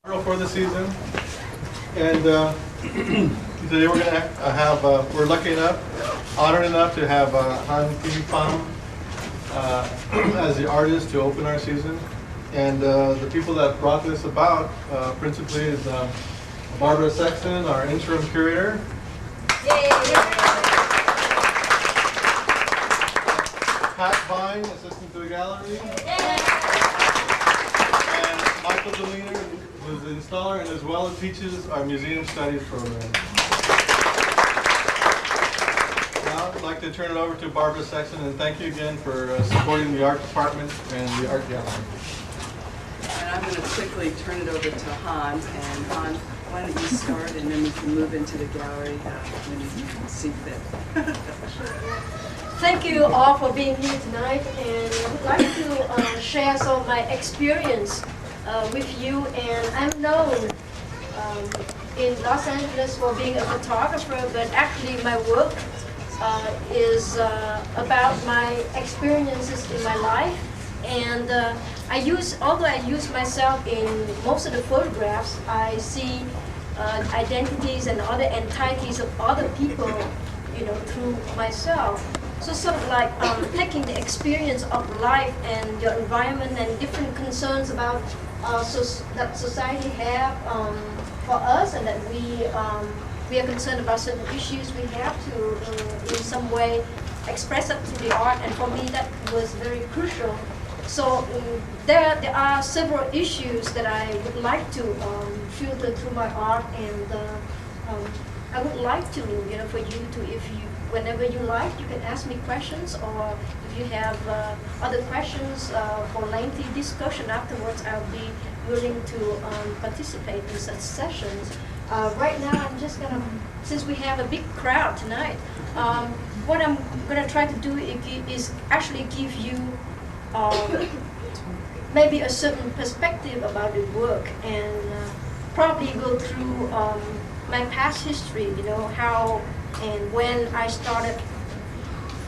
For the season, and today we're going to have, we're lucky enough, honored enough to have Hanh Pham as the artist to open our season. And the people that brought this about principally is Barbara Sexton, our interim curator. Yay! Pat Vine, assistant to the gallery. Yay! And Michael Demeanor, who's the installer and as well teaches our museum studies program. Now I'd like to turn it over to Barbara Sexton, and thank you again for supporting the art department and the art gallery. And I'm going to quickly turn it over to Hanh. And Hanh, why don't you start, and then we can move into the gallery when you see fit. Thank you all for being here tonight, and I would like to share some of my experience with you. And I'm known in Los Angeles for being a photographer, but actually my work is about my experiences in my life. And although I use myself in most of the photographs, I see identities and other entities of other people, through myself. So sort of like taking the experience of life and your environment and different concerns about that society have for us, and that we are concerned about certain issues, we have to in some way express it through the art. And for me, that was very crucial. So there are several issues that I would like to filter through my art, and I would like to, for you to, whenever you like, you can ask me questions, or if you have other questions for lengthy discussion afterwards, I'll be willing to participate in such sessions. Right now, I'm just gonna, since we have a big crowd tonight, what I'm gonna try to do is actually give you maybe a certain perspective about the work, and probably go through my past history, how and when I started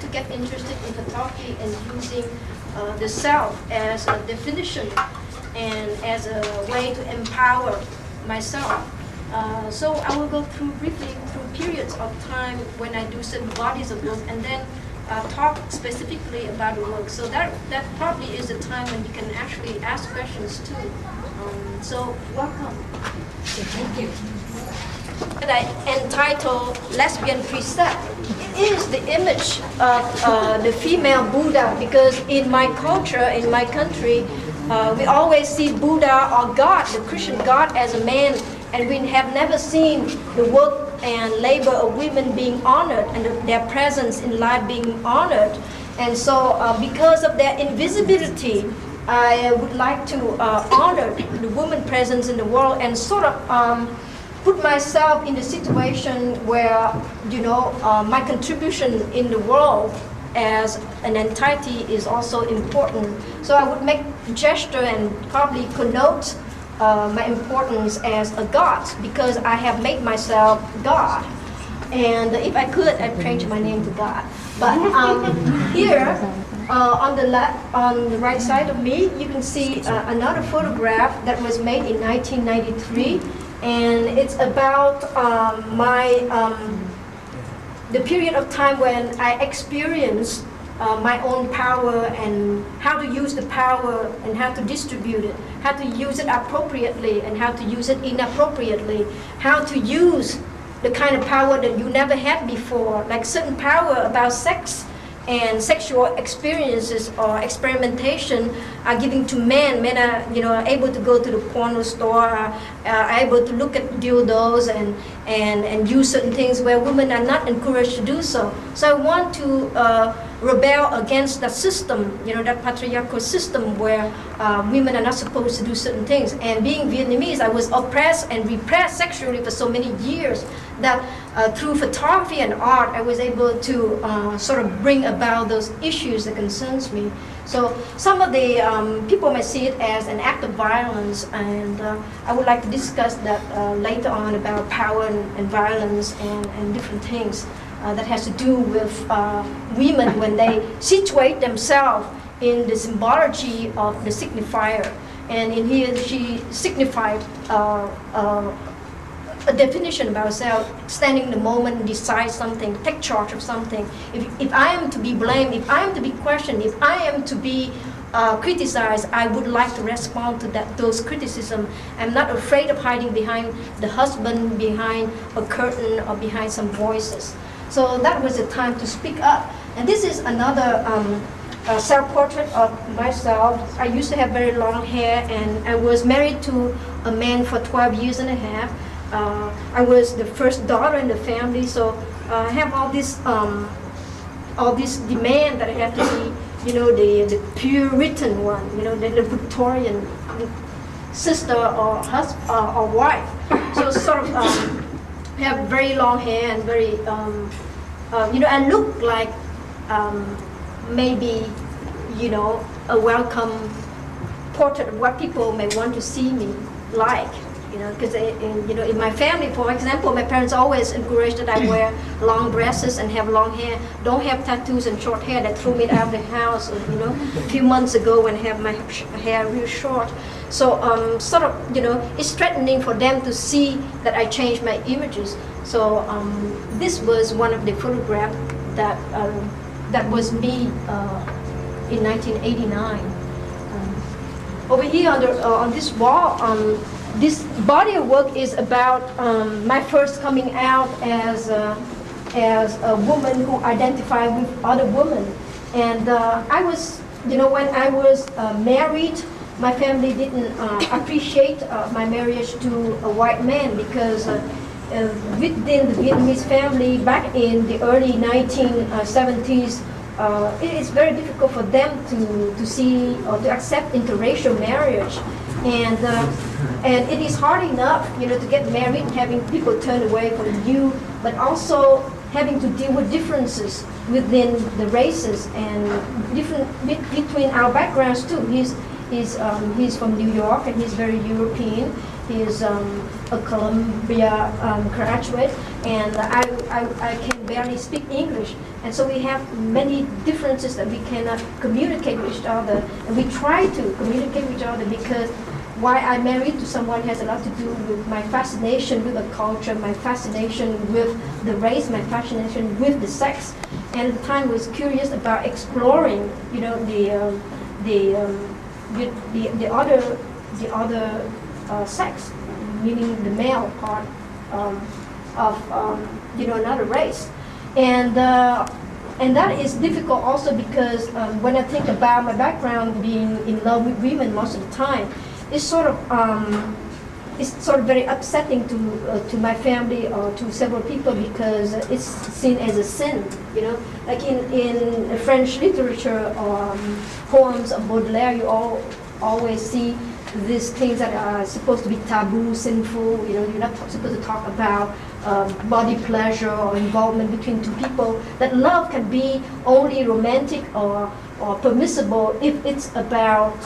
to get interested in photography and using the self as a definition and as a way to empower myself. So I will go through briefly through periods of time when I do certain bodies of work, and then talk specifically about the work. So that probably is the time when you can actually ask questions too. So welcome. Thank you. That I entitled Lesbian Precept. It is the image of the female Buddha, because in my culture, in my country, we always see Buddha or God, the Christian God, as a man, and we have never seen the work and labor of women being honored and their presence in life being honored. And so because of their invisibility, I would like to honor the woman presence in the world, and sort of put myself in the situation where, my contribution in the world as an entity is also important. So I would make a gesture and probably connote my importance as a god, because I have made myself God. And if I could, I'd change my name to God. But here, on the right side of me, you can see another photograph that was made in 1993, and it's about the period of time when I experienced my own power, and how to use the power and how to distribute it, how to use it appropriately and how to use it inappropriately, how to use the kind of power that you never had before, like certain power about sex and sexual experiences or experimentation are given to men. Men are, able to go to the porno store, are able to look at dildos and use certain things where women are not encouraged to do so. So I want to rebel against that system, that patriarchal system where women are not supposed to do certain things. And being Vietnamese, I was oppressed and repressed sexually for so many years that through photography and art, I was able to sort of bring about those issues that concerns me. So some of the people may see it as an act of violence, and I would like to discuss that later on about power and violence and different things that has to do with women when they situate themselves in the symbology of the signifier. And in here, she signified a definition about herself, standing in the moment, decide something, take charge of something. If I am to be blamed, if I am to be questioned, if I am to be criticized, I would like to respond to those criticisms. I'm not afraid of hiding behind the husband, behind a curtain, or behind some voices. So that was the time to speak up. And this is another self-portrait of myself. I used to have very long hair, and I was married to a man for 12 years and a half. I was the first daughter in the family, so I have all this demand that I have to be, the Puritan one, the Victorian sister or husband or wife. So sort of have very long hair and very, I look like maybe, a welcome portrait of what people may want to see me like. Because in my family, for example, my parents always encouraged that I wear long dresses and have long hair. Don't have tattoos and short hair. That threw me out of the house, a few months ago when I have my hair real short. So sort of, it's threatening for them to see that I changed my images. So this was one of the photographs that was me in 1989. Over here on this wall, this body of work is about my first coming out as a woman who identified with other women. And I was, when I was married, my family didn't appreciate my marriage to a white man because within the Vietnamese family back in the early 1970s, it is very difficult for them to see or to accept interracial marriage. And it is hard enough, to get married and having people turn away from you, but also having to deal with differences within the races and different between our backgrounds too. He's from New York and he's very European. He's a Columbia graduate, and I can barely speak English. And so we have many differences that we cannot communicate with each other. And we try to communicate with each other because why I married to someone has a lot to do with my fascination with the culture, my fascination with the race, my fascination with the sex. And at the time I was curious about exploring, the other sex, meaning the male part of another race. And that is difficult also because when I think about my background being in love with women most of the time, it's sort of very upsetting to my family or to several people because it's seen as a sin. Like in French literature or poems of Baudelaire, you always see these things that are supposed to be taboo, sinful. You're not supposed to talk about body pleasure or involvement between two people. That love can be only romantic or permissible if it's about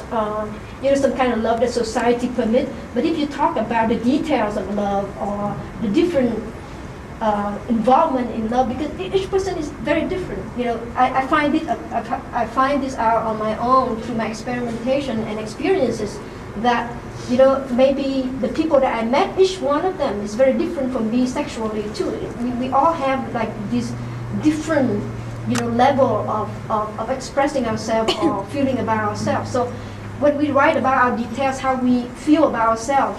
some kind of love that society permits. But if you talk about the details of love or the different involvement in love, because each person is very different. I find this out on my own through my experimentation and experiences that maybe the people that I met, each one of them is very different from me sexually too. We all have like this different level of expressing ourselves or feeling about ourselves. So when we write about our details, how we feel about ourselves,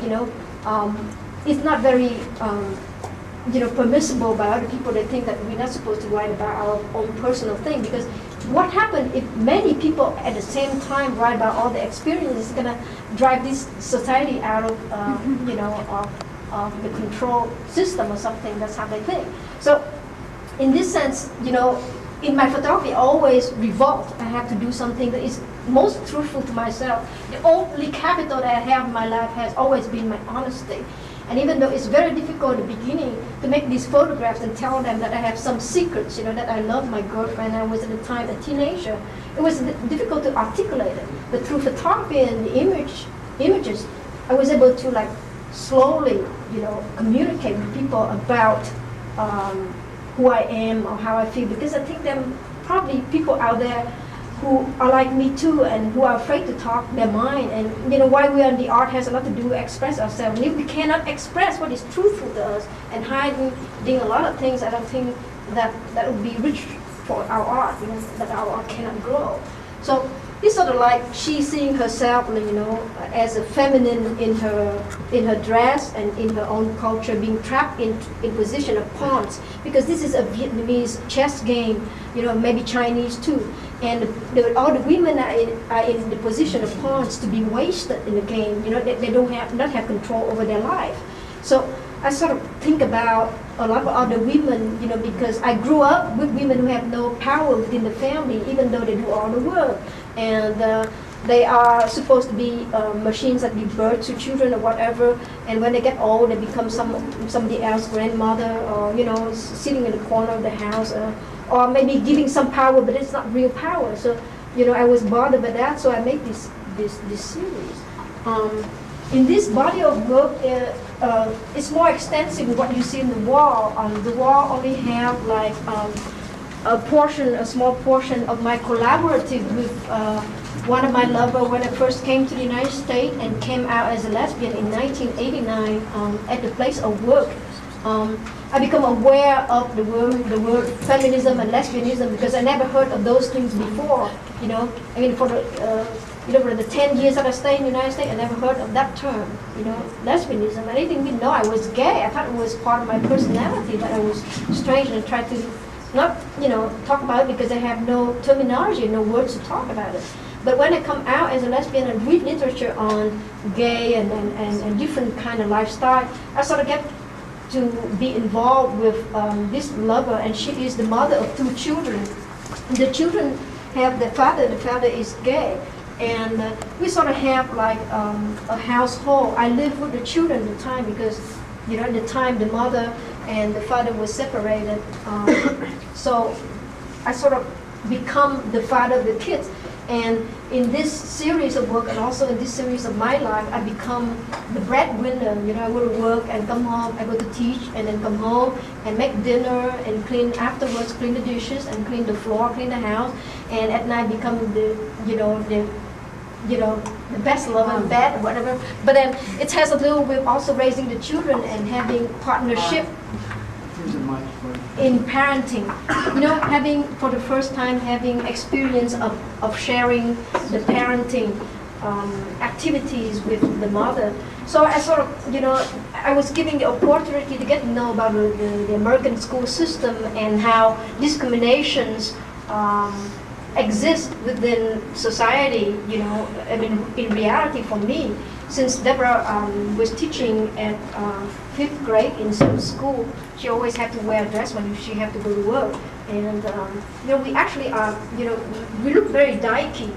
it's not very permissible by other people. They think that we're not supposed to write about our own personal thing, because what happens if many people at the same time write about all the experiences? It's going to drive this society out of of the control system or something. That's how they think. So in this sense, in my photography, I always revolt. I have to do something that is most truthful to myself. The only capital that I have in my life has always been my honesty. And even though it's very difficult at the beginning to make these photographs and tell them that I have some secrets, that I love my girlfriend, I was at the time a teenager, it was difficult to articulate it. But through photography and the images, I was able to slowly, communicate with people about who I am or how I feel, because I think there are probably people out there who are like me too and who are afraid to talk their mind. And why we are in the art has a lot to do with express ourselves. And if we cannot express what is truthful to us and hiding a lot of things, I don't think that would be rich for our art, that our art cannot grow. So it's sort of like she seeing herself, as a feminine in her dress and in her own culture, being trapped in position of pawns, because this is a Vietnamese chess game, maybe Chinese too, and all the women are in the position of pawns to be wasted in the game. They don't have control over their life. So I sort of think about a lot of other women, because I grew up with women who have no power within the family, even though they do all the work. And they are supposed to be machines that give birth to children or whatever. And when they get old, they become somebody else's grandmother, or sitting in the corner of the house, or maybe giving some power, but it's not real power. So I was bothered by that, so I made this series. In this body of work, it's more extensive than what you see in the wall. The wall only have like a small portion of my collaborative with one of my lovers when I first came to the United States and came out as a lesbian in 1989 at the place of work. I become aware of the word feminism and lesbianism because I never heard of those things before. For the 10 years that I stayed in the United States, I never heard of that term, lesbianism. I didn't even know I was gay. I thought it was part of my personality, but I was strange and tried to not, talk about it because I have no terminology, no words to talk about it. But when I come out as a lesbian and read literature on gay and different kind of lifestyle, I sort of get to be involved with this lover, and she is the mother of 2 children. The children have the father is gay. And we sort of have like a household. I lived with the children at the time because, at the time the mother and the father were separated. So I sort of become the father of the kids. And in this series of work and also in this series of my life, I become the breadwinner. I go to work and come home, I go to teach and then come home and make dinner and clean afterwards, clean the dishes and clean the floor, clean the house. And at night become the best lover in bed or whatever. But then it has a little with also raising the children and having partnership in parenting. Having for the first time having experience of sharing the parenting activities with the mother. So I sort of, I was given the opportunity to get to know about the American school system and how discriminations exist within society, in reality for me, since Deborah was teaching at 5th grade in some school, she always had to wear a dress when she had to go to work. And, we actually are, we look very dykey.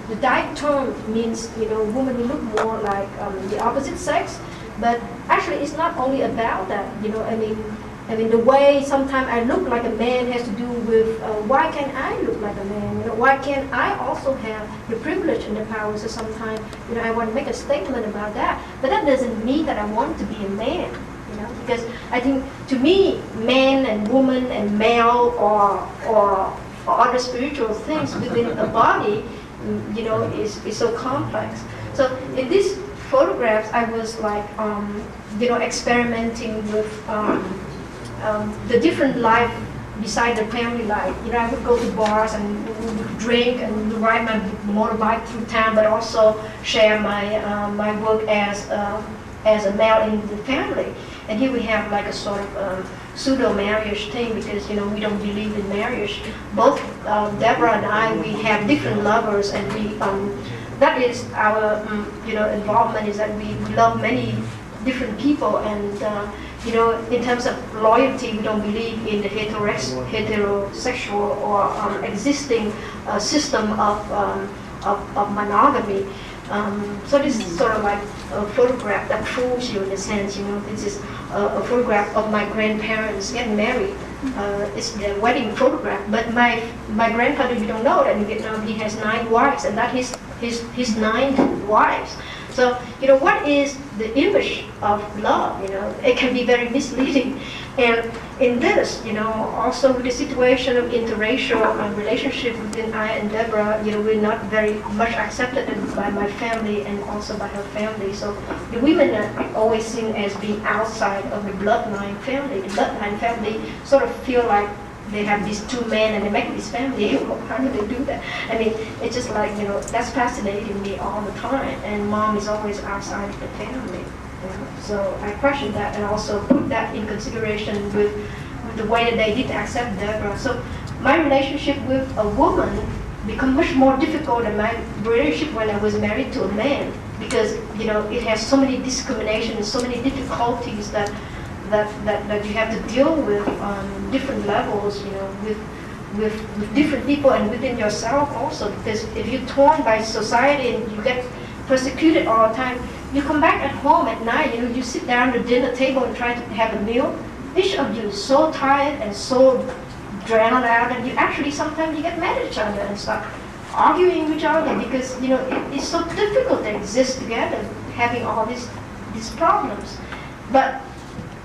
The dyke term means, women who look more like the opposite sex, but actually it's not only about that, the way sometimes I look like a man has to do with why can't I look like a man? Why can't I also have the privilege and the power? So sometimes, I want to make a statement about that. But that doesn't mean that I want to be a man, because I think to me, man and woman and male or other spiritual things within a body, is so complex. So in these photographs, I was like, experimenting with the different life beside the family life. I would go to bars and would drink and ride my motorbike through town, but also share my work as a male in the family. And here we have like a sort of pseudo-marriage thing because, we don't believe in marriage. Both Deborah and I, we have different lovers, and we that is our involvement is that we love many different people, and in terms of loyalty, we don't believe in the heterosexual or existing system of monogamy. So this is sort of like a photograph that fools you in a sense. This is a photograph of my grandparents getting married. It's the wedding photograph. But my grandfather, you don't know that in Vietnam he has 9 wives, and that his 9 wives. So what is the image of love, it can be very misleading. And in this, also with the situation of interracial relationship between I and Deborah, we're not very much accepted by my family and also by her family. So the women are always seen as being outside of the bloodline family. The bloodline family sort of feel like they have these two men and they make this family. How do they do that? I mean, it's just like, that's fascinating me all the time. And mom is always outside of the family. So I question that and also put that in consideration with the way that they did accept Deborah. So my relationship with a woman become much more difficult than my relationship when I was married to a man, because it has so many discriminations, so many difficulties that you have to deal with on different levels, with different people and within yourself also. Because if you're torn by society and you get persecuted all the time, you come back at home at night, you sit down at the dinner table and try to have a meal. Each of you is so tired and so drowned out, and you actually sometimes you get mad at each other and start arguing with each other because it's so difficult to exist together, having all these problems. But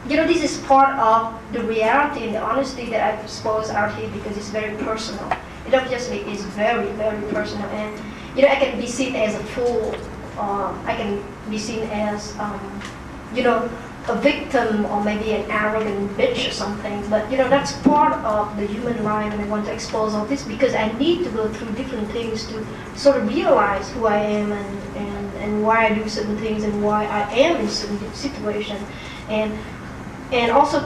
this is part of the reality and the honesty that I expose out here because it's very personal. It obviously is very, very personal, and I can be seen as a fool. I can be seen as, a victim or maybe an arrogant bitch or something. But that's part of the human life, and I want to expose all this because I need to go through different things to sort of realize who I am and why I do certain things and why I am in certain situations, and also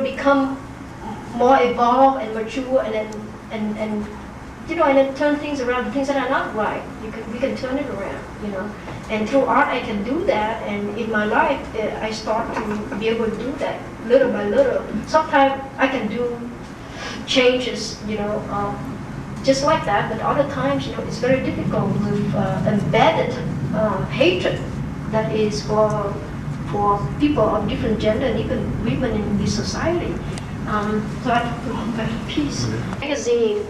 become more evolved and mature, and then turn things around. The things that are not right, we can turn it around, And through art, I can do that. And in my life, I start to be able to do that little by little. Sometimes I can do changes, just like that. But other times, it's very difficult with embedded hatred that is for people of different gender and even women in this society. So I talked about a piece magazine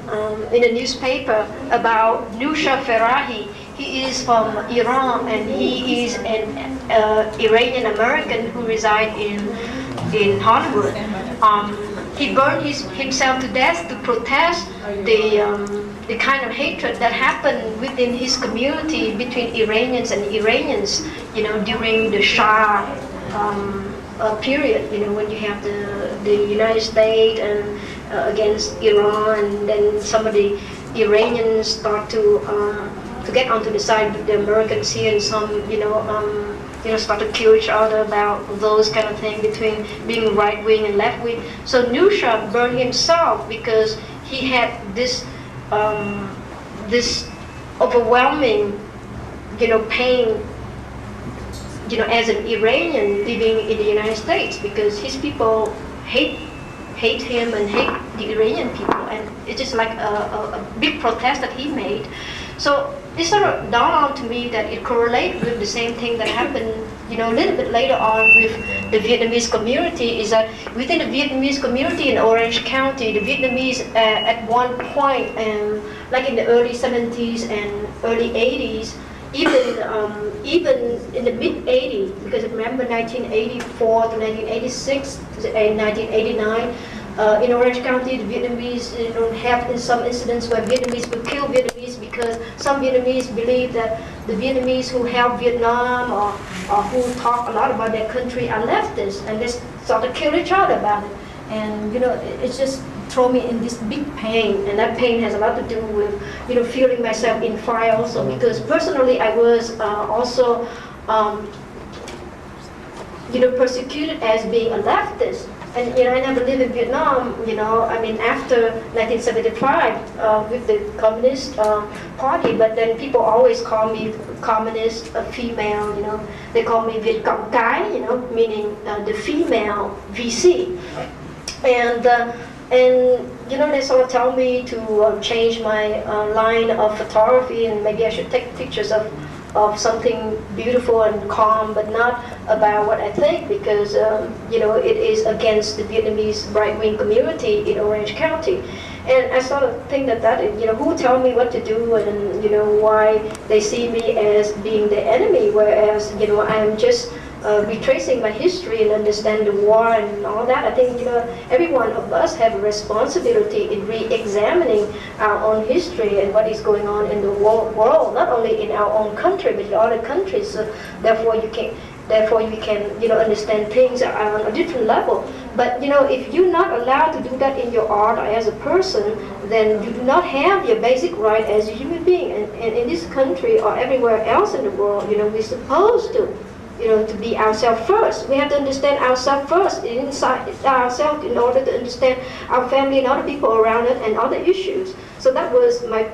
in a newspaper about Nusha Ferahi. He is from Iran and he is an Iranian American who resides in Hollywood. He burned himself to death to protest the kind of hatred that happened within his community between Iranians and Iranians, during the Shah period, when you have the United States and against Iran, and then some of the Iranians start to get onto the side with the Americans here, and some start to kill each other about those kind of things between being right wing and left wing. So Nusha burned himself because he had this overwhelming pain, as an Iranian living in the United States, because his people hate him and hate the Iranian people, and it's just like a big protest that he made. So it sort of dawned on to me that it correlates with the same thing that happened, a little bit later on with the Vietnamese community, is that within the Vietnamese community in Orange County, the Vietnamese at one point, like in the early 70s and early 80s, even in the mid 80s, because remember 1984 to 1986 and 1989, in Orange County, the Vietnamese have in some incidents where Vietnamese would kill Vietnamese because some Vietnamese believe that the Vietnamese who help Vietnam or who talk a lot about their country are leftists, and they sort of kill each other about it. And it's just throw me in this big pain, and that pain has a lot to do with feeling myself in fire also, because personally I was also persecuted as being a leftist. And I never lived in Vietnam, after 1975 with the Communist Party, but then people always call me communist, a female, they call me Việt Cộng Cái, meaning the female VC. And they sort of tell me to change my line of photography, and maybe I should take pictures of something beautiful and calm, but not about what I think, because it is against the Vietnamese right-wing community in Orange County. And I sort of think that who tell me what to do, and why they see me as being the enemy, whereas I'm just retracing my history and understand the war and all that. I think every one of us have a responsibility in re-examining our own history and what is going on in the world, not only in our own country but in other countries. So therefore you can understand things on a different level. But if you're not allowed to do that in your art or as a person, then you do not have your basic right as a human being. And in this country or everywhere else in the world, we're supposed to be ourselves first. We have to understand ourselves first, inside ourselves, in order to understand our family and other people around us and other issues. So that was my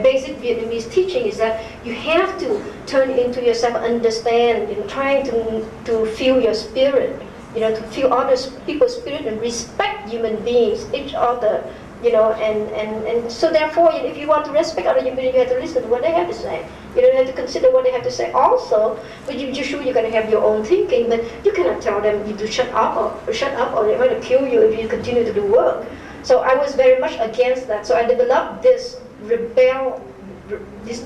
basic Vietnamese teaching, is that you have to turn into yourself, understand, trying to feel your spirit, to feel other people's spirit and respect human beings, each other, and so therefore, if you want to respect other human beings, you have to listen to what they have to say. You don't have to consider what they have to say also, but you're sure you're going to have your own thinking, but you cannot tell them you to shut up or they're going to kill you if you continue to do work. So I was very much against that. So I developed this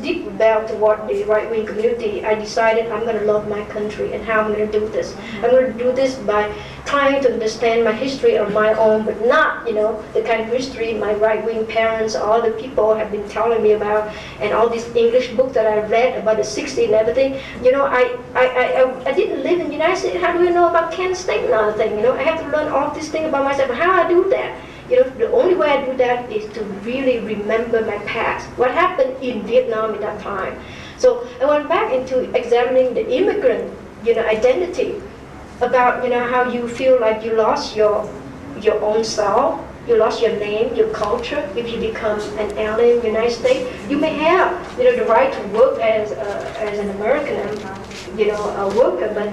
deep rebel toward the right-wing community. I decided I'm going to love my country, and how I'm going to do this. I'm going to do this by trying to understand my history of my own, but not, the kind of history my right-wing parents, all the people have been telling me about, and all these English books that I read about the 60s and everything. I didn't live in the United States. How do I know about Kent State and other thing? I have to learn all this thing about myself. How I do that? The only way I do that is to really remember my past, what happened in Vietnam at that time. So I went back into examining the immigrant, identity, about, how you feel like you lost your own self, you lost your name, your culture. If you become an alien in the United States, you may have, the right to work as an American, a worker, but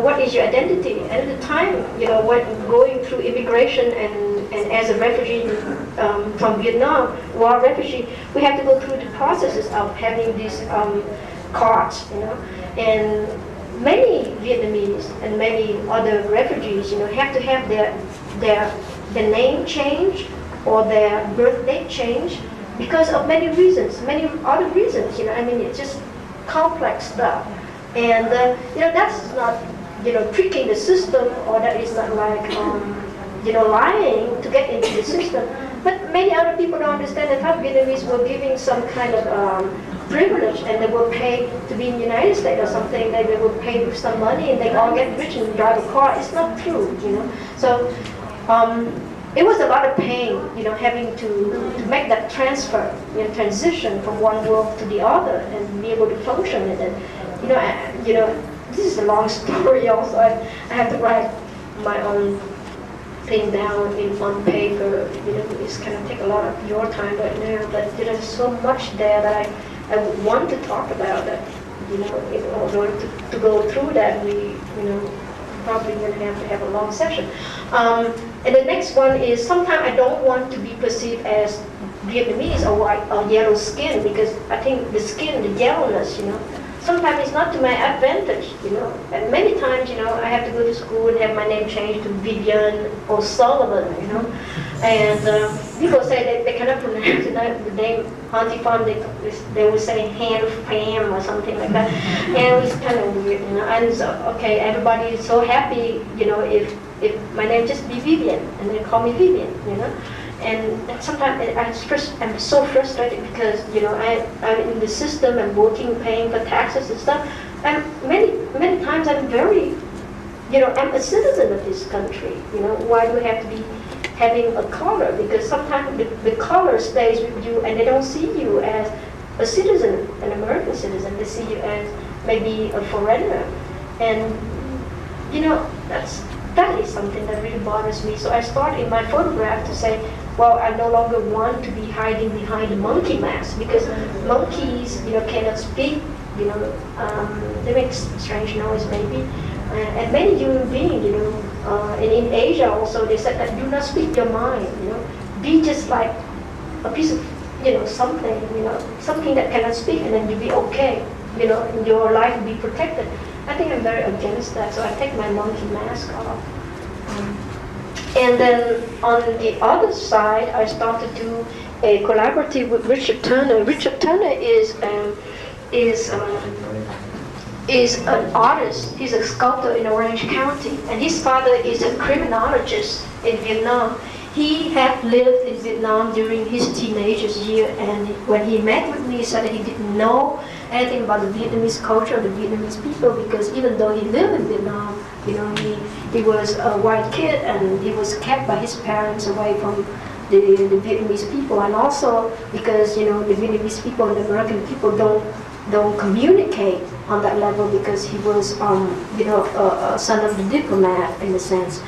what is your identity? And at the time, when going through immigration and as a refugee from Vietnam, war refugee, we have to go through the processes of having these cards, and many Vietnamese and many other refugees, have to have their name changed or their birth date changed because of many reasons, many other reasons. It's just complex stuff. And that's not tricking the system, or that is not like lying to get into the system. But many other people don't understand that how Vietnamese were giving some kind of privilege, and they were paid to be in the United States or something. They were paid with some money and they all get rich and drive a car. It's not true, So it was a lot of pain, having to make that transfer, transition from one world to the other and be able to function in it. This is a long story also. I have to write my own thing down on paper. It's kind of take a lot of your time right now, but there's so much there that I would want to talk about that, in order to go through that, we, probably going to have a long session. And the next one is, sometimes I don't want to be perceived as Vietnamese or white or yellow skin, because I think the skin, the yellowness, sometimes it's not to my advantage, And many times, I have to go to school and have my name changed to Vivian O'Sullivan, And people say they cannot pronounce the name Auntie Pham. They would say hand Pham or something like that, and it's kind of weird, And so, okay, everybody is so happy, if my name just be Vivian, and they call me Vivian, And sometimes I'm so frustrated because I'm in the system, I'm working, paying for taxes and stuff, and many times I'm very, I'm a citizen of this country. Why do we have to be having a color? Because sometimes the color stays with you, and they don't see you as a citizen, an American citizen. They see you as maybe a foreigner, and that is something that really bothers me. So I start in my photograph to say, well, I no longer want to be hiding behind a monkey mask, because monkeys, cannot speak, they make strange noise maybe. And many human beings, and in Asia also, they said that do not speak your mind, be just like a piece of, something, something that cannot speak, and then you'll be okay, and your life will be protected. I think I'm very against that, so I take my monkey mask off. And then on the other side, I started to do a collaborative with Richard Turner. Richard Turner is an artist. He's a sculptor in Orange County, and his father is a criminologist in Vietnam. He had lived in Vietnam during his teenagers year, and when he met with me, he said that he didn't know anything about the Vietnamese culture, the Vietnamese people, because even though he lived in Vietnam, he was a white kid, and he was kept by his parents away from the Vietnamese people, and also because the Vietnamese people and the American people don't communicate on that level, because he was a son of the diplomat in a sense.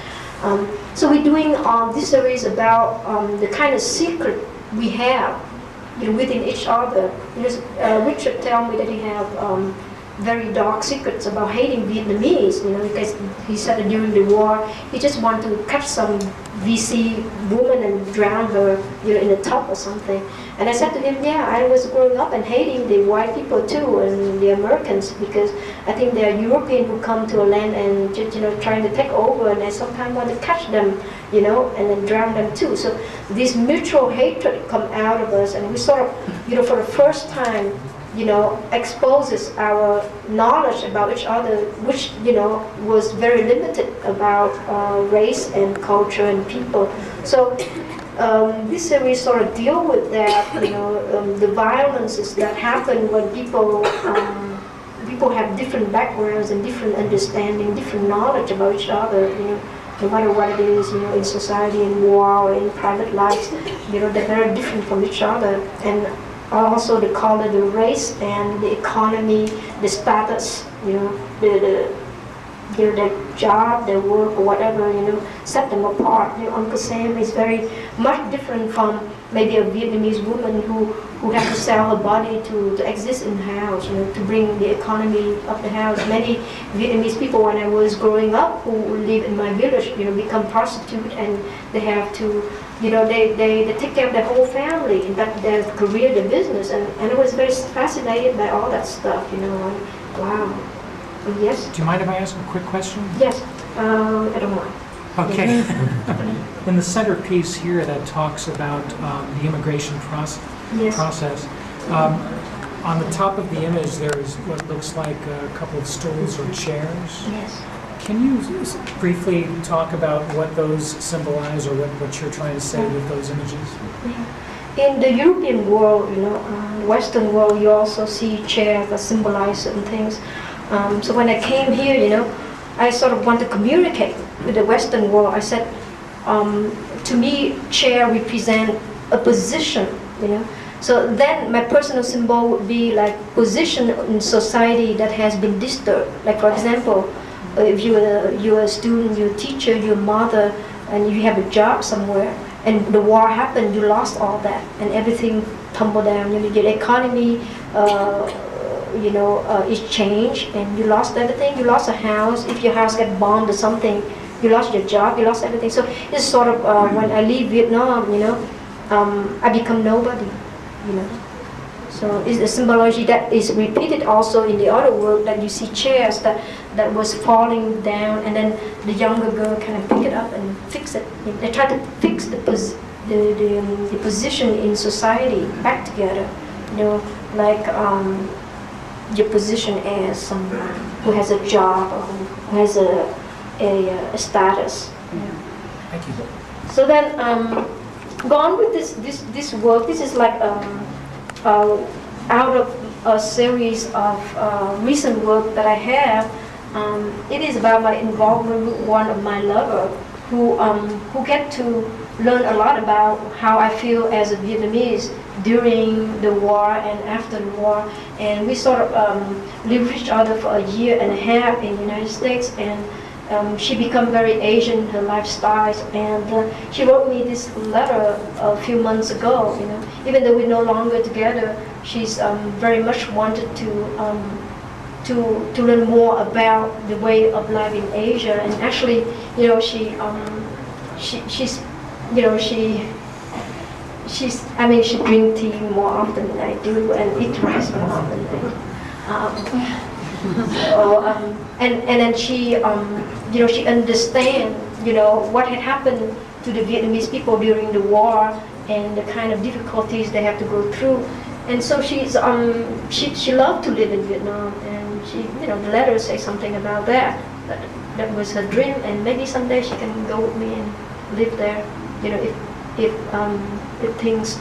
So we're doing this series about the kind of secret we have within each other. Richard told me that he have very dark secrets about hating Vietnamese, because he said that during the war he just wanted to catch some VC woman and drown her in a tub or something. And I said to him, yeah, I was growing up and hating the white people too, and the Americans, because I think they're European who come to a land and just trying to take over, and I sometimes want to catch them, and then drown them too. So this mutual hatred come out of us, and we sort of, for the first time, exposes our knowledge about each other, which was very limited about race and culture and people. So this series sort of deal with that, the violences that happen when people have different backgrounds and different understanding, different knowledge about each other, no matter what it is, in society, in war, or in private lives, they're very different from each other. And also the color, the race, and the economy, the status, their job, their work, or whatever, set them apart. Uncle Sam is very much different from maybe a Vietnamese woman who has to sell her body to exist in the house, to bring the economy of the house. Many Vietnamese people, when I was growing up, who live in my village, become prostitute, and they have to, they take care of their whole family, in fact, their career, their business, and I was very fascinated by all that stuff, wow. Yes? Do you mind if I ask a quick question? Yes, I don't mind. Okay. In the centerpiece here that talks about the immigration process, on the top of the image there is what looks like a couple of stools or chairs. Yes. Can you briefly talk about what those symbolize, or what you're trying to say with those images? In the European world, Western world, you also see chairs that symbolize certain things. So when I came here, I sort of want to communicate with the Western world. I said, to me, chair represent a position, So then my personal symbol would be like position in society that has been disturbed. Like for example, if you're a student, you're a teacher, you're a mother, and you have a job somewhere, and the war happened, you lost all that, and everything tumbled down. Your economy, is changed, and you lost everything. You lost a house. If your house got bombed or something, you lost your job. You lost everything. So it's sort of when I leave Vietnam, I become nobody. So it's a symbology that is repeated also in the other work, that you see chairs that was falling down, and then the younger girl kind of pick it up and fix it. They try to fix the position in society back together. Like your position as someone who has a job, or who has a status. Thank you. So then, go on with this work. This is like out of a series of recent work that I have. It is about my involvement with one of my lovers, who get to learn a lot about how I feel as a Vietnamese during the war and after the war. And we sort of lived with each other for a year and a half in the United States, and she became very Asian in her lifestyle, and she wrote me this letter a few months ago. Even though we're no longer together, she's very much wanted to learn more about the way of life in Asia. And actually, she drinks tea more often than I do, and eat rice more often than I do. And then she, she understands what had happened to the Vietnamese people during the war and the kind of difficulties they have to go through. And so she loved to live in Vietnam, and she, the letters say something about that. That was her dream, and maybe someday she can go with me and live there. If things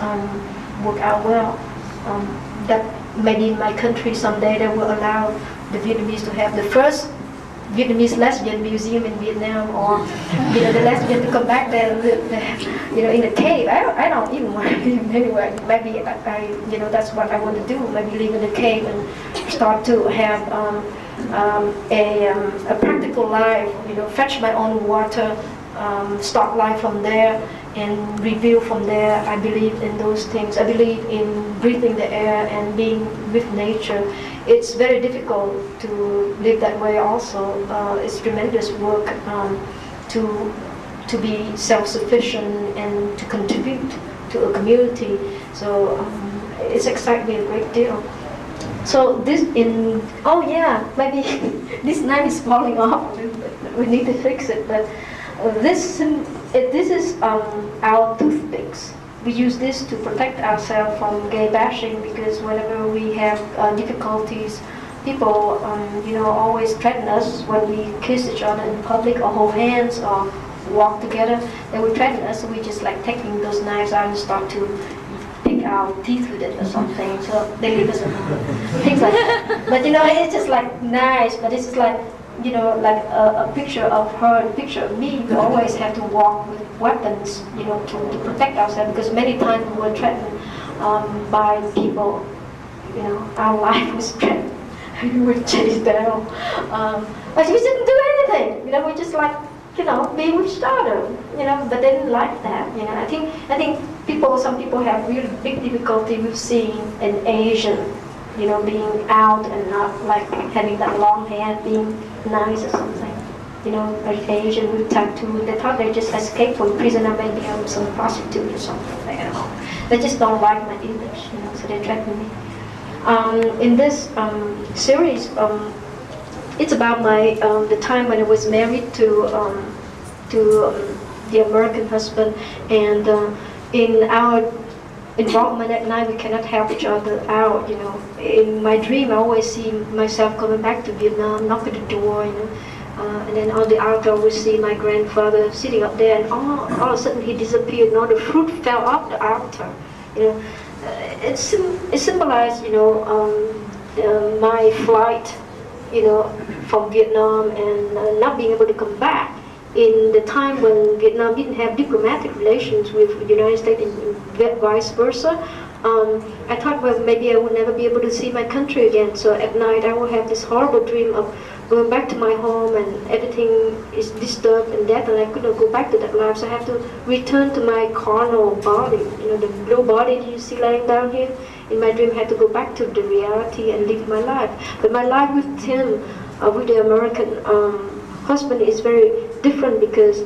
work out well, that maybe in my country someday they will allow the Vietnamese to have the first Vietnamese lesbian museum in Vietnam, or the lesbian to come back there and live there, in a cave. I don't even want to live anywhere. Maybe I that's what I want to do. Maybe live in a cave and start to have a practical life. Fetch my own water, start life from there, and reveal from there. I believe in those things. I believe in breathing the air and being with nature. It's very difficult to live that way also. It's tremendous work to be self-sufficient and to contribute to a community. So it's excites me a great deal. So maybe this knife is falling off. We need to fix it. But this is our toothpicks. We use this to protect ourselves from gay bashing, because whenever we have difficulties, people always threaten us when we kiss each other in public or hold hands or walk together. They would threaten us, so we just like taking those knives out and start to pick our teeth with it or something. So they leave us alone. Things like that. But it's just like nice, but it's just like like a picture of her, a picture of me. We always have to walk with weapons, to protect ourselves, because many times we were threatened by people. Our life was threatened. We were chased down. But we didn't do anything. We just like, be with each other. But they didn't like that. I think some people have really big difficulty with seeing an Asian, being out and not like having that long hair, being nice or something. Like Asian with tattoo. They thought they just escaped from prison, or maybe I'm some prostitute or something. They just don't like my image, so they threaten me. In this series, it's about the time when I was married to the American husband, and in our involvement at night, we cannot help each other out. In my dream, I always see myself coming back to Vietnam, knock at the door, and then on the altar, we see my grandfather sitting up there, and all of a sudden he disappeared, and all the fruit fell off the altar. It symbolized, my flight, from Vietnam, and not being able to come back in the time when Vietnam didn't have diplomatic relations with the United States and vice versa. I thought, well, maybe I would never be able to see my country again. So at night I will have this horrible dream of going back to my home, and everything is disturbed and death, and I couldn't go back to that life. So I have to return to my carnal body, the blue body you see laying down here. In my dream, I had to go back to the reality and live my life. But my life with him, with the American husband, is very different, because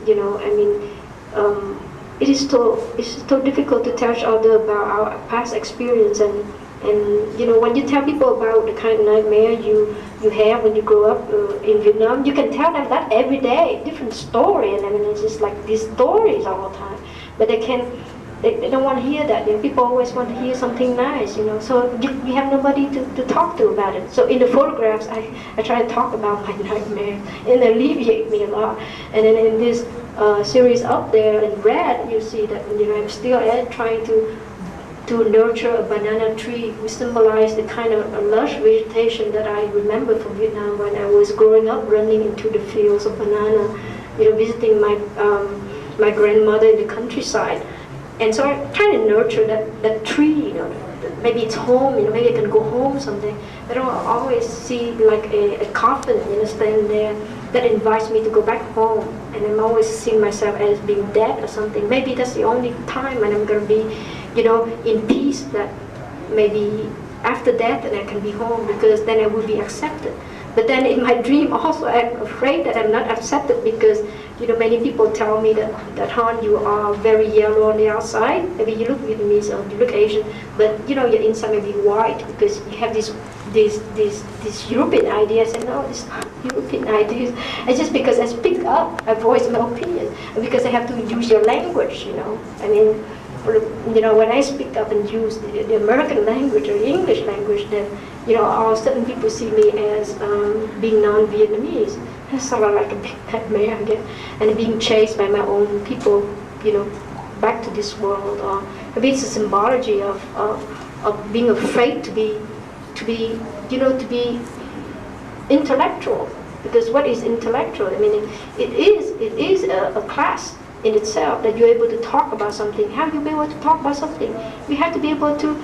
it is so difficult to tell each other about our past experience, and when you tell people about the kind of nightmare you have when you grow up in Vietnam, you can tell them that every day, different story, and it's just like these stories all the time, but they don't want to hear that. People always want to hear something nice, so you have nobody to talk to about it. So in the photographs, I try to talk about my nightmares, and it alleviates me a lot. And then in this series up there in red, you see that I'm still trying to nurture a banana tree, which symbolize the kind of lush vegetation that I remember from Vietnam when I was growing up, running into the fields of banana, visiting my grandmother in the countryside. And so I try to nurture that tree, maybe it's home, maybe I can go home someday. But I always see like a coffin, stand there that invites me to go back home. And I'm always seeing myself as being dead or something. Maybe that's the only time when I'm going to be, in peace, that maybe after death and I can be home, because then I will be accepted. But then in my dream also, I'm afraid that I'm not accepted, because many people tell me that Han, you are very yellow on the outside. Maybe you look Vietnamese or you look Asian, but your inside may be white, because you have this this European idea. I said, no, it's not European ideas. It's just because I speak up, I voice my opinion, and because I have to use your language, I mean, when I speak up and use the American language or the English language, then, all certain people see me as being non-Vietnamese. It's sort of like a big nightmare again, and being chased by my own people, back to this world. Or maybe it's a symbology of being afraid to be intellectual. Because what is intellectual? I mean, it is a class in itself, that you're able to talk about something. How you be able to talk about something? You have to be able to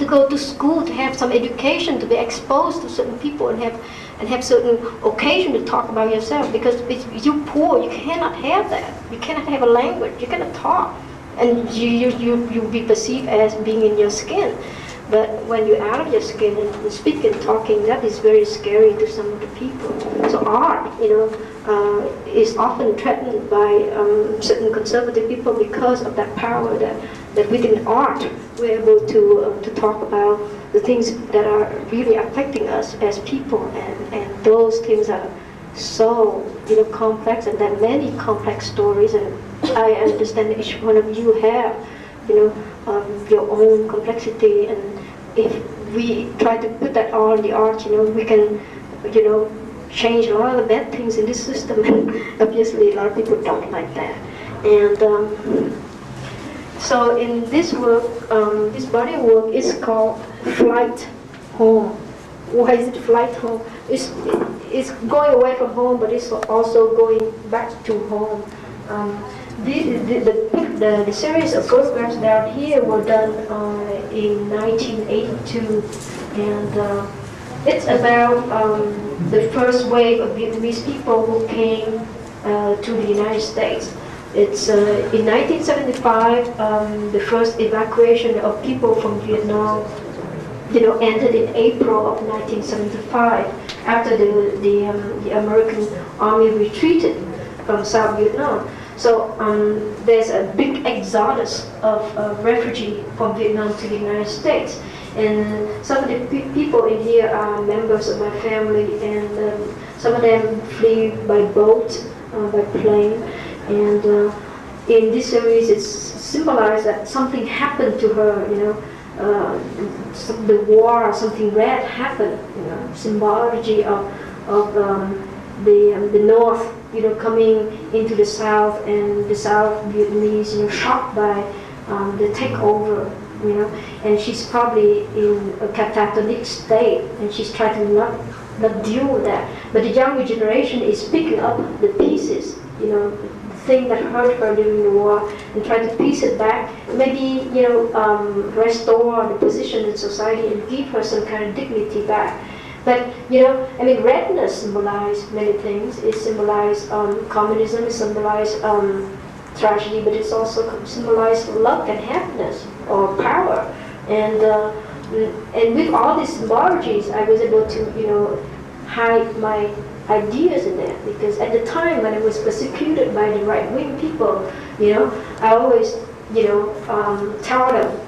go to school, to have some education, to be exposed to certain people, and have certain occasion to talk about yourself. Because if you're poor, you cannot have that. You cannot have a language. You cannot talk, and you'll be perceived as being in your skin. But when you're out of your skin and speaking, talking, that is very scary to some of the people. So art, is often threatened by certain conservative people because of that power that within art we're able to talk about the things that are really affecting us as people, and those things are so complex, and there are many complex stories, and I understand that each one of you have your own complexity, and if we try to put that all in the art, we can change a lot of the bad things in this system, and obviously a lot of people don't like that. And so in this work, this body of work is called Flight Home. Why is it Flight Home? It's going away from home, but it's also going back to home. The series of photographs down here were done in 1982, and it's about the first wave of Vietnamese people who came to the United States. It's in 1975, the first evacuation of people from Vietnam, ended in April of 1975, after the American army retreated from South Vietnam. So there's a big exodus of refugees from Vietnam to the United States. And some of the people in here are members of my family, and some of them flee by boat, by plane. And in this series, it's symbolized that something happened to her, the war, something bad happened, symbology of the North, coming into the South, and the South Vietnamese, shocked by the takeover, and she's probably in a catatonic state, and she's trying to not deal with that. But the younger generation is picking up the pieces, the thing that hurt her during the war, and trying to piece it back, maybe, restore the position in society and give her some kind of dignity back. But, redness symbolizes many things. It symbolizes communism, it symbolizes tragedy, but it's also symbolizes luck and happiness or power. And with all these symbologies, I was able to, hide my ideas in that, because at the time when I was persecuted by the right-wing people, I always, tell them,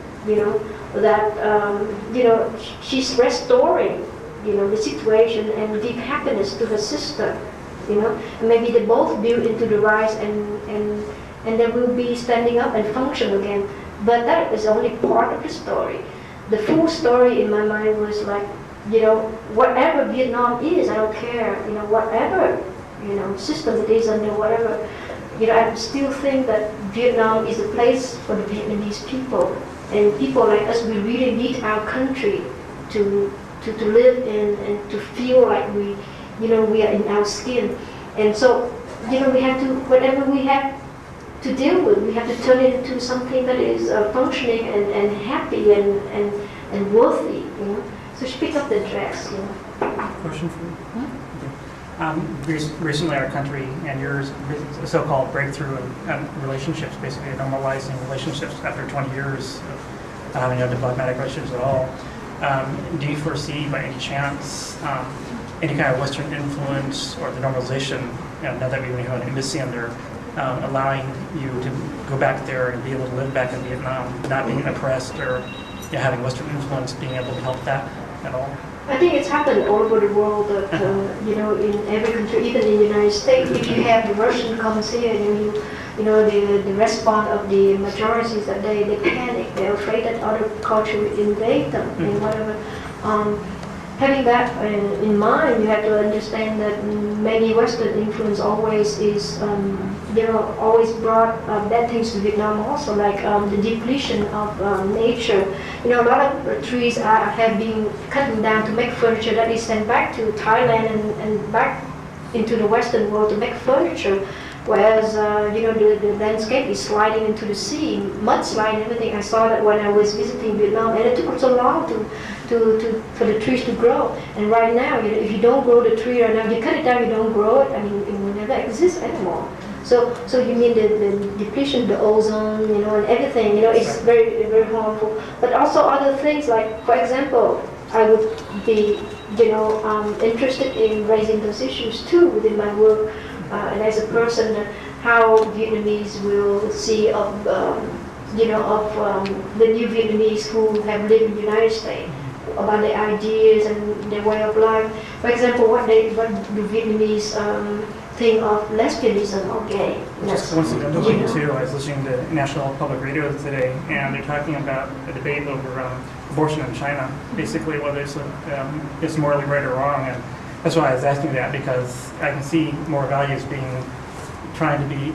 that, she's restoring, the situation and give happiness to her sister, and maybe they both build into the rise, and they will be standing up and function again. But that is only part of the story. The full story in my mind was like, whatever Vietnam is, I don't care, whatever, system it is under, whatever, I still think that Vietnam is a place for the Vietnamese people, and people like us, we really need our country to live in, and to feel like we are in our skin. And so, we have to, whatever we have to deal with, we have to turn it into something that is functioning and happy and worthy, So she picked up the dress, Question for you. Recently our country and yours, a so-called breakthrough in relationships, basically normalizing relationships after 20 years of having no diplomatic relations at all. Do you foresee by any chance any kind of Western influence or the normalization, now that we have an embassy under, allowing you to go back there and be able to live back in Vietnam, not being oppressed, or having Western influence being able to help that? at all? I think it's happened all over the world that, in every country, even in the United States, if you have the Russian comes here and the response of the majority is that they panic, they're afraid that other culture will invade them and whatever. Having that in mind, you have to understand that many Western influence always is, always brought bad things to Vietnam also, like the depletion of nature. A lot of trees have been cut down to make furniture that is sent back to Thailand and back into the Western world to make furniture. Whereas, the landscape is sliding into the sea, mudslide and everything. I saw that when I was visiting Vietnam, and it took so long for the trees to grow. And right now, if you don't grow the tree right now, you cut it down, you don't grow it, it will never exist anymore. So you mean the depletion of the ozone, and everything, it's very, very harmful. But also other things like, for example, I would be, interested in raising those issues too within my work. And as a person, how Vietnamese will see of the new Vietnamese who have lived in the United States, about their ideas and their way of life. For example, what do Vietnamese think of lesbianism or gay? Just coincidental too, I was listening to National Public Radio today, and they're talking about a debate over abortion in China, basically whether it's morally right or wrong. And that's why I was asking that, because I can see more values trying to be,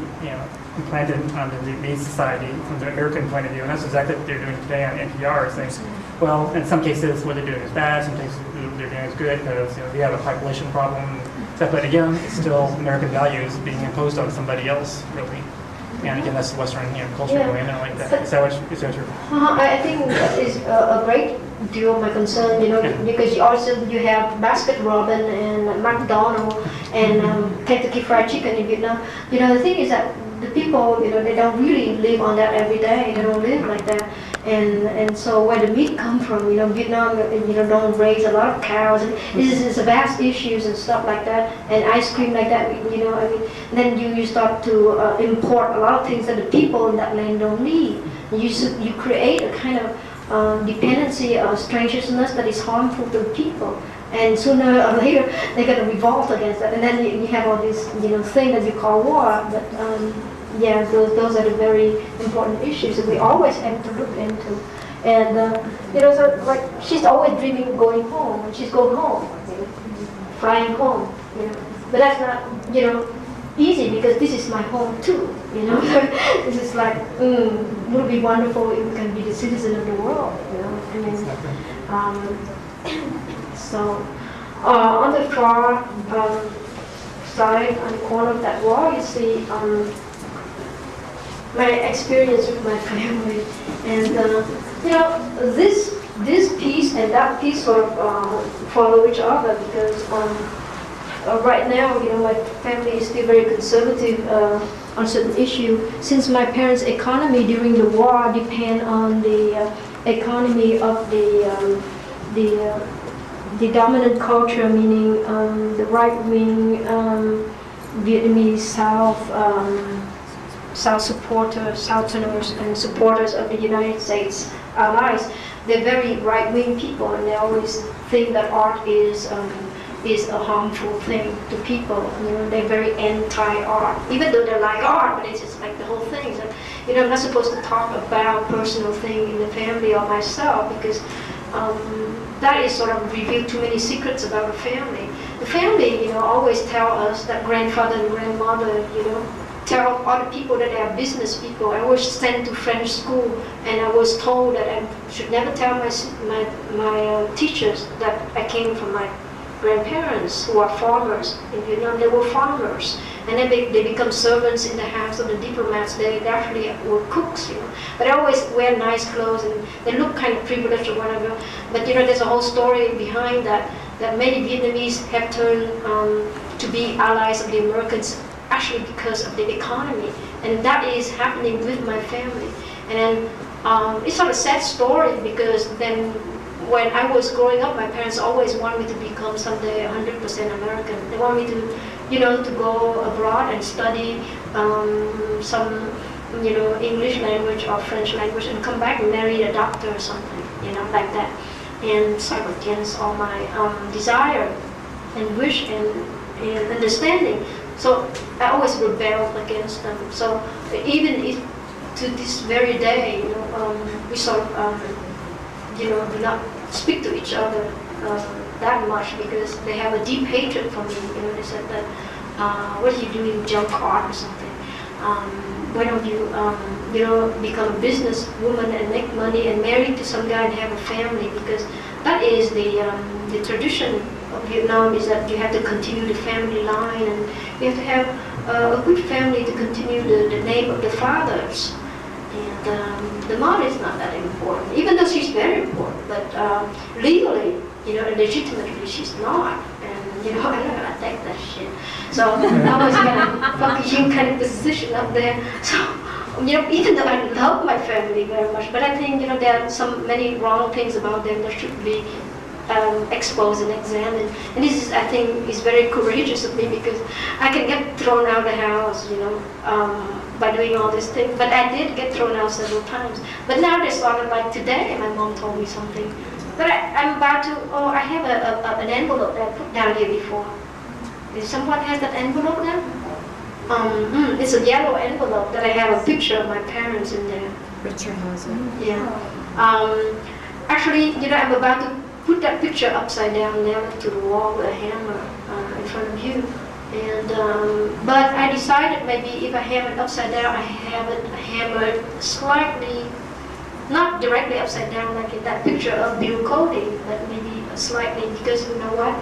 implanted on the Vietnamese society from the American point of view, and that's exactly what they're doing today on NPR. Saying, well, in some cases what they're doing is bad, some cases what they're doing is good, because we have a population problem. But again, it's still American values being imposed on somebody else, really. And again, that's the Western culture going in like that. Is that what you're? I think that is a great deal of my concern, because you have Basket Robin and McDonald's and Kentucky Fried Chicken in Vietnam. The thing is that the people, they don't really live on that every day. They don't live like that. And so where the meat come from, Vietnam, don't raise a lot of cows. And this is a vast issues and stuff like that. And ice cream like that, then you start to import a lot of things that the people in that land don't need. You create a kind of dependency or strangeness that is harmful to the people. And sooner or later, they're going to revolt against that. And then you have all this, thing that you call war. But those are the very important issues that we always have to look into. And so like she's always dreaming of going home. When she's going home, flying home. But that's not, easy, because this is my home too. This is like, it would be wonderful if we can be the citizen of the world. So on the far side, on the corner of that wall, you see my experience with my family, and this piece and that piece sort of follow each other, because right now, my family is still very conservative on certain issue. Since my parents' economy during the war depend on the economy of the dominant culture, meaning the right-wing Vietnamese South supporters, Southerners, and supporters of the United States allies. They're very right-wing people, and they always think that art is a harmful thing to people. They're very anti-art, even though they like art, but it's just like the whole thing. So, I'm not supposed to talk about personal thing in the family or myself, because that is sort of reveal too many secrets about the family. The family, always tell us that grandfather and grandmother, tell other people that they are business people. I was sent to French school, and I was told that I should never tell my teachers that I came from my grandparents who are farmers in Vietnam. They were farmers, and then they become servants in the house of the diplomats. They actually were cooks, But they always wear nice clothes, and they look kind of privileged or whatever. But there's a whole story behind that many Vietnamese have turned to be allies of the Americans, actually because of the economy, and that is happening with my family. And then it's sort of a sad story, because then when I was growing up, my parents always wanted me to become someday 100% American. They want me to, to go abroad and study some, English language or French language, and come back and marry a doctor or something, like that. and cycle against all my desire and wish and understanding. So I always rebelled against them. So even if to this very day, we sort of, do not speak to each other that much because they have a deep hatred for me. They said that, what are you doing, junk art or something? Why don't you, become a business woman and make money and marry to some guy and have a family? Because that is the tradition of Vietnam, is that you have to continue the family line and you have to have a good family to continue the name of the fathers. And the mother is not that important, even though she's very important. But legally, and legitimately, she's not. And I'm not gonna take that shit. So I was kind of fuck you kind of position up there. So even though I love my family very much, but I think there are many wrong things about them that should be exposed and examined. And this is, I think, is very courageous of me because I can get thrown out of the house, by doing all these things. But I did get thrown out several times. But now they started, like today, my mom told me something. But I'm about to, I have an envelope that I put down here before. If someone has that envelope there? It's a yellow envelope that I have a picture of my parents in there. Richard has it. Yeah. Actually, I'm about to put that picture upside down, nail it to the wall with a hammer in front of you. And but I decided maybe if I have it upside down, I have it hammered slightly, not directly upside down like in that picture of Bill Cody, but maybe slightly, because you know what?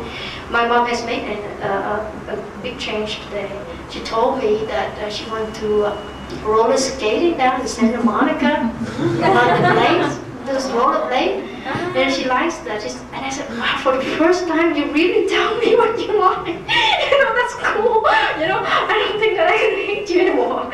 My mom has made a big change today. She told me that she wanted to roller skating down in Santa Monica on the blades, those roller blades. And she likes that. And I said, wow, for the first time, you really tell me what you like. That's cool. I don't think that I can hate you anymore.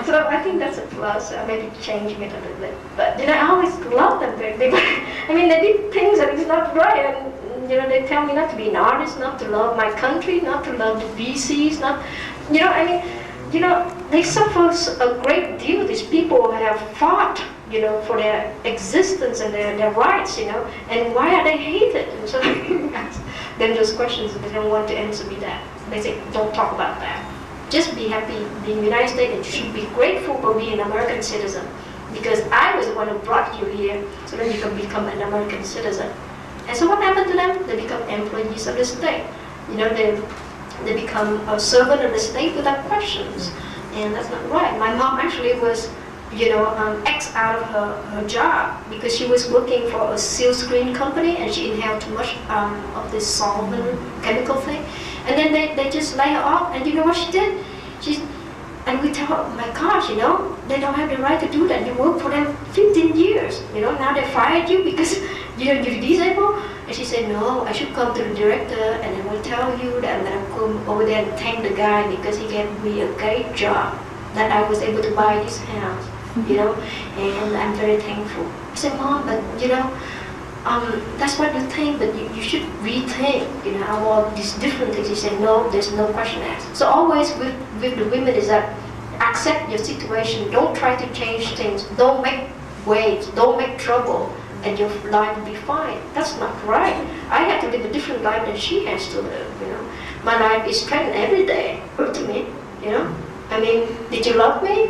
So I think that's a plus. Maybe changing it a little bit. But, I always love them. They did things that is not right. And, they tell me not to be an artist, not to love my country, not to love the BCs, they suffer a great deal. These people have fought, for their existence and their rights, and why are they hated? And so then those questions, they don't want to answer me that. They say, don't talk about that. Just be happy being United States, and you should be grateful for being an American citizen, because I was the one who brought you here, so then you can become an American citizen. And so what happened to them? They become employees of the state. They become a servant of the state without questions, and that's not right. My mom actually was X out of her job because she was working for a seal screen company and she inhaled too much of this solvent chemical thing. And then they just lay her off, and you know what she did? And we tell her, oh my gosh, they don't have the right to do that. You worked for them 15 years, now they fired you because you're disabled. And she said, no, I should come to the director and I will tell you that I'm going to come over there and thank the guy because he gave me a great job that I was able to buy this house. And I'm very thankful. I said, Mom, but that's what you think, but you should rethink, all these different things. He said, no, there's no question asked. So always with the women is that accept your situation, don't try to change things, don't make waves, don't make trouble, and your life will be fine. That's not right. I have to live a different life than she has to live, My life is threatened every day to me, did you love me?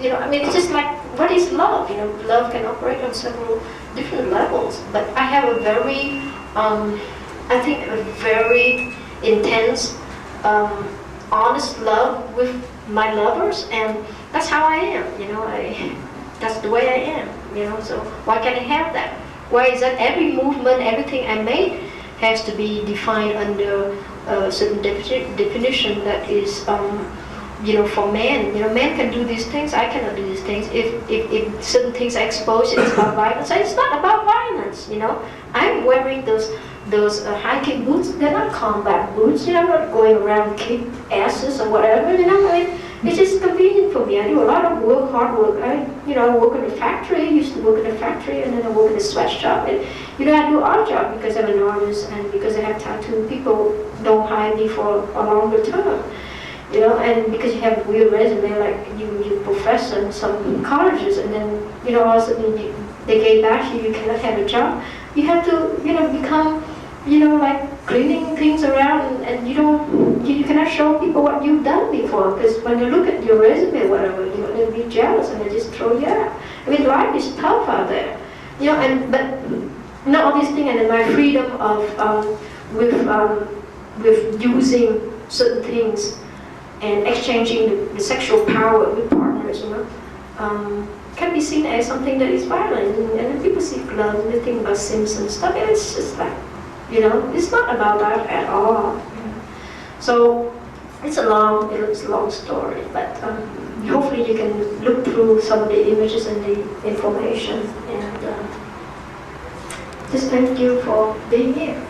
It's just like, what is love? Love can operate on several different levels. But I have a very, I think a very intense, honest love with my lovers, and that's how I am. That's the way I am. So why can't I have that? Why is that every movement, everything I make has to be defined under a certain definition that is, for men, men can do these things, I cannot do these things. If certain things are exposed, it's about violence. It's not about violence, I'm wearing those hiking boots. They're not combat boots. I'm not going around kick asses or whatever. It's just convenient for me. I do a lot of work, hard work. I work in a factory. I used to work in a factory, and then I work in a sweatshop. And I do odd job because I'm an artist and because I have tattoo. People don't hire me for a longer term. And because you have a weird resume, like you professor in some colleges, and then all of a sudden they get back here, you cannot have a job. You have to, become, like cleaning things around, and you cannot show people what you've done before, because when you look at your resume, whatever, they'll be jealous and they just throw you out. I mean, life is tough out there, but all these things, and then my freedom of with using certain things and exchanging the sexual power with partners, can be seen as something that is violent. And then people see love and they think about Simpson stuff, and it's just like, it's not about that at all. So it's a long story, but hopefully you can look through some of the images and the information, and just thank you for being here.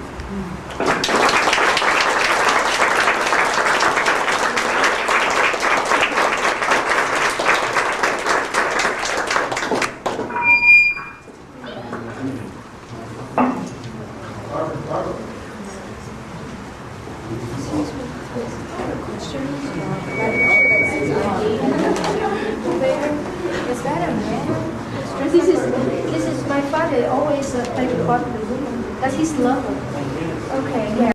This is my father always play the part of the woman. That's his lover. Okay, yeah.